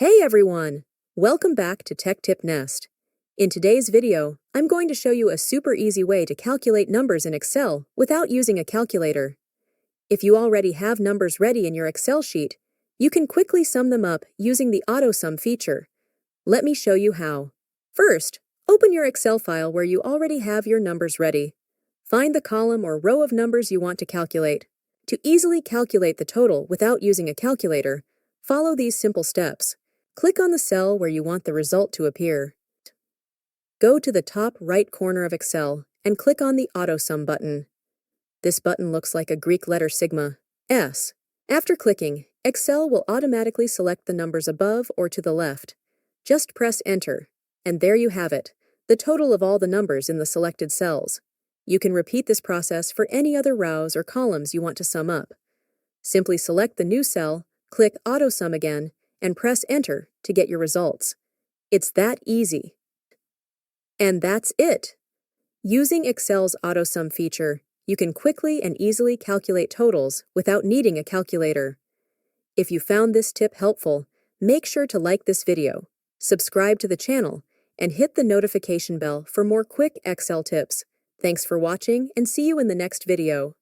Hey everyone! Welcome back to Tech Tip Nest. In today's video, I'm going to show you a super easy way to calculate numbers in Excel without using a calculator. If you already have numbers ready in your Excel sheet, you can quickly sum them up using the AutoSum feature. Let me show you how. First, open your Excel file where you already have your numbers ready. Find the column or row of numbers you want to calculate. To easily calculate the total without using a calculator, follow these simple steps. Click on the cell where you want the result to appear. Go to the top right corner of Excel and click on the AutoSum button. This button looks like a Greek letter sigma, S. After clicking, Excel will automatically select the numbers above or to the left. Just press Enter, and there you have it, the total of all the numbers in the selected cells. You can repeat this process for any other rows or columns you want to sum up. Simply select the new cell, click AutoSum again, and press Enter to get your results. It's that easy. And that's it! Using Excel's AutoSum feature, you can quickly and easily calculate totals without needing a calculator. If you found this tip helpful, make sure to like this video, subscribe to the channel, and hit the notification bell for more quick Excel tips. Thanks for watching, and see you in the next video.